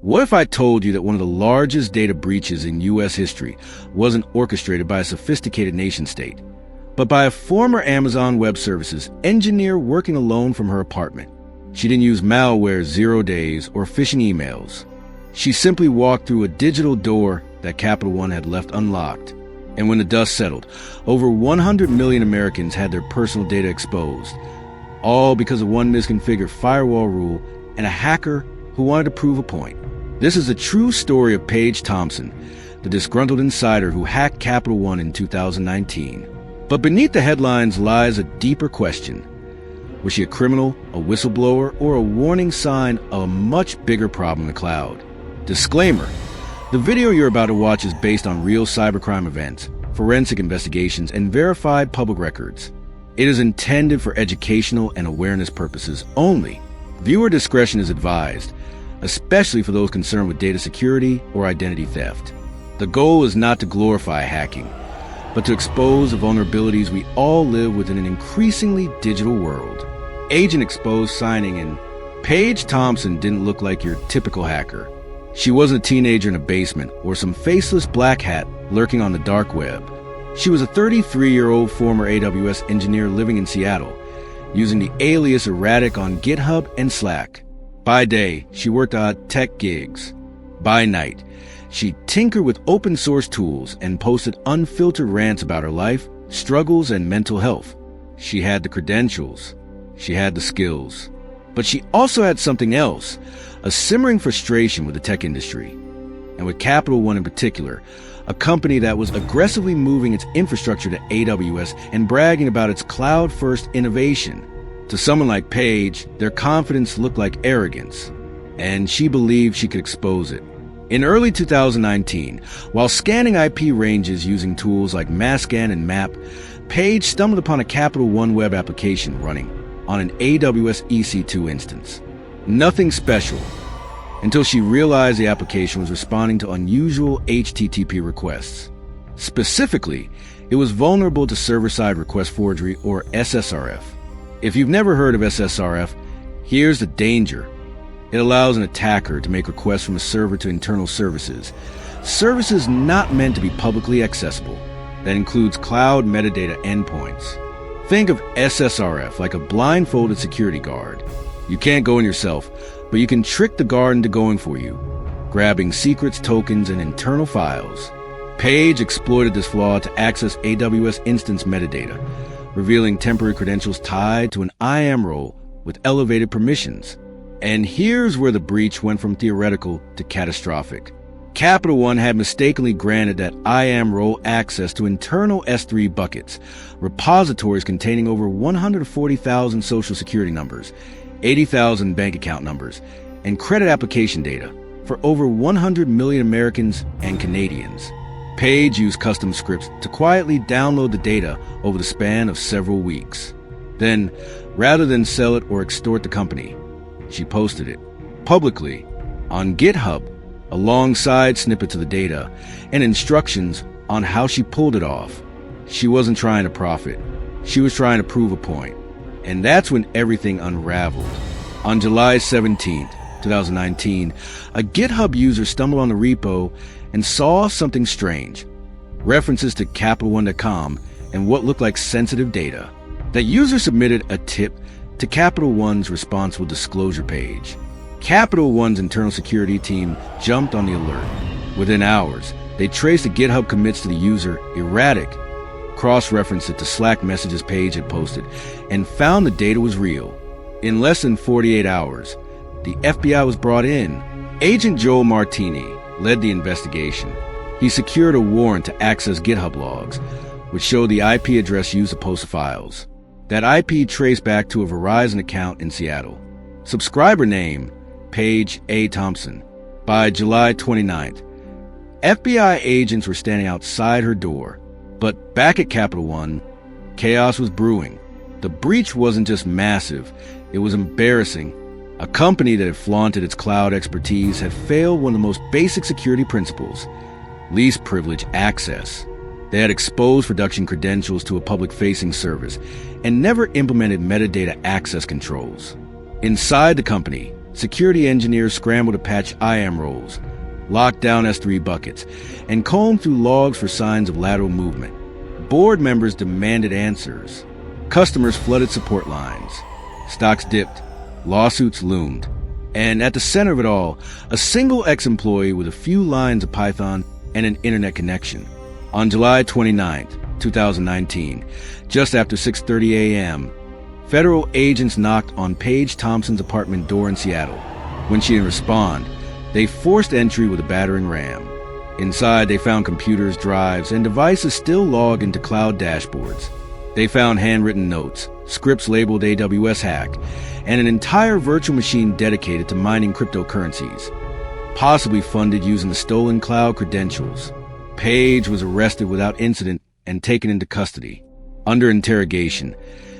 What if I told you that one of the largest data breaches in U.S. history wasn't orchestrated by a sophisticated nation-state, but by a former Amazon Web Services engineer working alone from her apartment? She didn't use malware 0 days or phishing emails. She simply walked through a digital door that Capital One had left unlocked. And when the dust settled, over 100 million Americans had their personal data exposed, all because of one misconfigured firewall rule and a hacker who wanted to prove a point. This is a true story of Paige Thompson, the disgruntled insider who hacked Capital One in 2019. But beneath the headlines lies a deeper question. Was she a criminal, a whistleblower, or a warning sign of a much bigger problem in the cloud? Disclaimer: the video you're about to watch is based on real cybercrime events, forensic investigations, and verified public records. It is intended for educational and awareness purposes only. Viewer discretion is advised, especially for those concerned with data security or identity theft. The goal is not to glorify hacking, but to expose the vulnerabilities we all live within an increasingly digital world. Agent exposed signing in. Paige Thompson didn't look like your typical hacker. She wasn't a teenager in a basement or some faceless black hat lurking on the dark web. She was a 33-year-old former AWS engineer living in Seattle, using the alias Erratic on GitHub and Slack. By day, she worked odd tech gigs. By night, she tinkered with open source tools and posted unfiltered rants about her life, struggles, and mental health. She had the credentials. She had the skills. But she also had something else, a simmering frustration with the tech industry, and with Capital One in particular, a company that was aggressively moving its infrastructure to AWS and bragging about its cloud-first innovation. To someone like Paige, their confidence looked like arrogance, and she believed she could expose it. In early 2019, while scanning IP ranges using tools like Masscan and Map, Paige stumbled upon a Capital One web application running on an AWS EC2 instance. Nothing special, until she realized the application was responding to unusual HTTP requests. Specifically, it was vulnerable to server-side request forgery, or SSRF. If you've never heard of SSRF, here's the danger. It allows an attacker to make requests from a server to internal services not meant to be publicly accessible. That includes cloud metadata endpoints. Think of SSRF like a blindfolded security guard. You can't go in yourself, but you can trick the guard into going for you, grabbing secrets, tokens, and internal files. Paige exploited this flaw to access AWS instance metadata, revealing temporary credentials tied to an IAM role with elevated permissions. And here's where the breach went from theoretical to catastrophic. Capital One had mistakenly granted that IAM role access to internal S3 buckets, repositories containing over 140,000 social security numbers, 80,000 bank account numbers, and credit application data for over 100 million Americans and Canadians. Paige used custom scripts to quietly download the data over the span of several weeks. Then, rather than sell it or extort the company, she posted it publicly on GitHub, alongside snippets of the data and instructions on how she pulled it off. She wasn't trying to profit. She was trying to prove a point. And that's when everything unraveled. On July 17, 2019, a GitHub user stumbled on the repo and saw something strange. References to CapitalOne.com and what looked like sensitive data. That user submitted a tip to Capital One's responsible disclosure page. Capital One's internal security team jumped on the alert. Within hours, they traced the GitHub commits to the user, Erratic, cross-referenced it to Slack messages Paige had posted, and found the data was real. In less than 48 hours, the FBI was brought in. Agent Joel Martini led the investigation. He secured a warrant to access GitHub logs, which showed the IP address used to post the files. That IP traced back to a Verizon account in Seattle. Subscriber name, Paige A. Thompson. By July 29th, FBI agents were standing outside her door. But back at Capital One, chaos was brewing. The breach wasn't just massive, it was embarrassing. A company that had flaunted its cloud expertise had failed one of the most basic security principles: least privilege access. They had exposed production credentials to a public-facing service and never implemented metadata access controls. Inside the company, Security engineers scrambled to patch IAM roles, lock down S3 buckets, and comb through logs for signs of lateral movement. Board members demanded answers. Customers flooded support lines. Stocks dipped. Lawsuits loomed. And at the center of it all, a single ex-employee with a few lines of Python and an internet connection. On July 29, 2019, just after 6:30 a.m., federal agents knocked on Paige Thompson's apartment door in Seattle. When she didn't respond, they forced entry with a battering ram. Inside, they found computers, drives, and devices still logged into cloud dashboards. They found handwritten notes, scripts labeled AWS hack, and an entire virtual machine dedicated to mining cryptocurrencies, possibly funded using the stolen cloud credentials. Paige was arrested without incident and taken into custody. Under interrogation,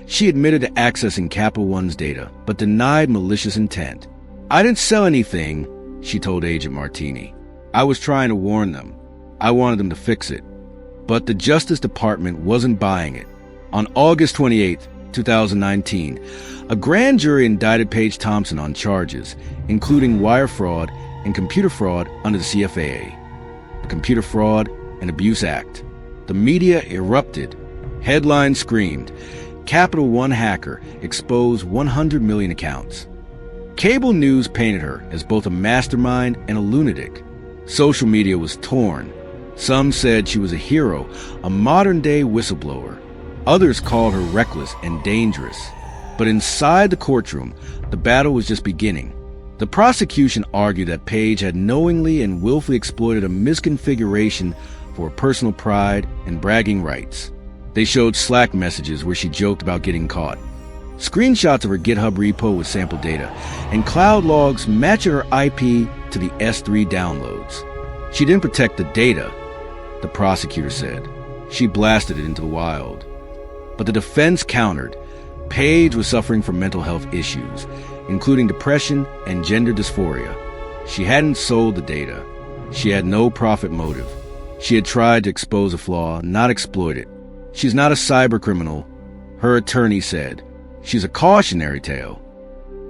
she admitted to accessing Capital One's data, but denied malicious intent. "I didn't sell anything," she told Agent Martini. "I was trying to warn them. I wanted them to fix it." But the Justice Department wasn't buying it. On August 28, 2019, a grand jury indicted Paige Thompson on charges, including wire fraud and computer fraud under the CFAA, the Computer Fraud and Abuse Act. The media erupted. Headlines screamed, "Capital One hacker exposed 100 million accounts." Cable news painted her as both a mastermind and a lunatic. Social media was torn. Some said she was a hero, a modern-day whistleblower. Others called her reckless and dangerous. But inside the courtroom, the battle was just beginning. The prosecution argued that Paige had knowingly and willfully exploited a misconfiguration for personal pride and bragging rights. They showed Slack messages where she joked about getting caught, screenshots of her GitHub repo with sample data, and cloud logs matching her IP to the S3 downloads. She didn't protect the data, the prosecutor said. She blasted it into the wild. But the defense countered. Paige was suffering from mental health issues, including depression and gender dysphoria. She hadn't sold the data. She had no profit motive. She had tried to expose a flaw, not exploit it. She's not a cyber criminal, her attorney said. She's a cautionary tale.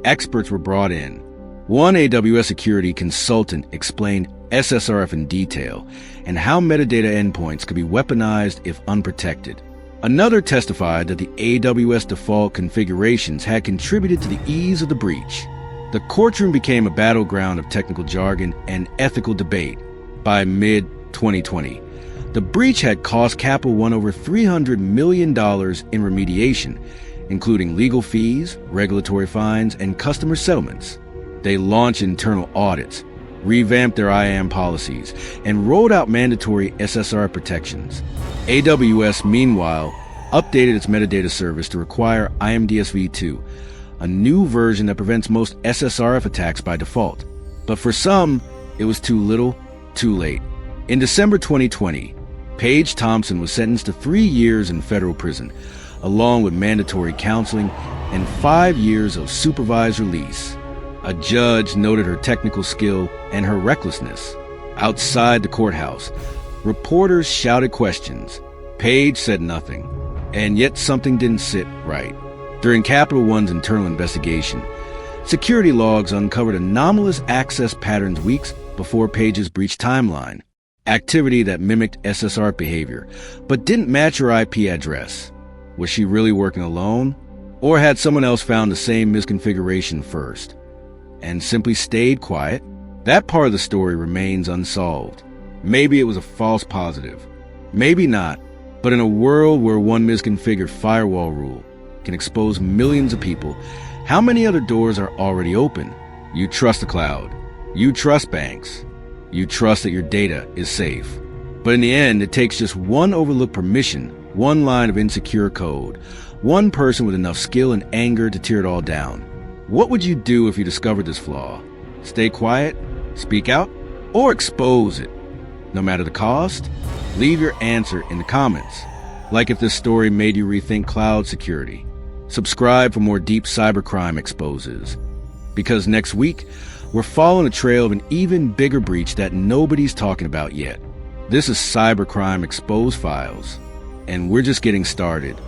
Experts were brought in. One AWS security consultant explained SSRF in detail and how metadata endpoints could be weaponized if unprotected. Another testified that the AWS default configurations had contributed to the ease of the breach. The courtroom became a battleground of technical jargon and ethical debate. By mid-2020, the breach had cost Capital One over $300 million in remediation, including legal fees, regulatory fines, and customer settlements. They launched internal audits, revamped their IAM policies, and rolled out mandatory SSRF protections. AWS, meanwhile, updated its metadata service to require IMDS v2, a new version that prevents most SSRF attacks by default. But for some, it was too little, too late. In December 2020, Paige Thompson was sentenced to 3 years in federal prison, along with mandatory counseling and 5 years of supervised release. A judge noted her technical skill and her recklessness. Outside the courthouse, reporters shouted questions. Paige said nothing, and yet something didn't sit right. During Capital One's internal investigation, security logs uncovered anomalous access patterns weeks before Paige's breach timeline, activity that mimicked SSR behavior, but didn't match her IP address. Was she really working alone? Or had someone else found the same misconfiguration first and simply stayed quiet? That part of the story remains unsolved. Maybe it was a false positive. Maybe not. But in a world where one misconfigured firewall rule can expose millions of people, how many other doors are already open? You trust the cloud. You trust banks. You trust that your data is safe. But in the end, it takes just one overlooked permission, one line of insecure code, one person with enough skill and anger to tear it all down. What would you do if you discovered this flaw? Stay quiet? Speak out? Or expose it? No matter the cost? Leave your answer in the comments. Like if this story made you rethink cloud security. Subscribe for more deep cybercrime exposes. Because next week, we're following a trail of an even bigger breach that nobody's talking about yet. This is Cybercrime Exposed Files, and we're just getting started.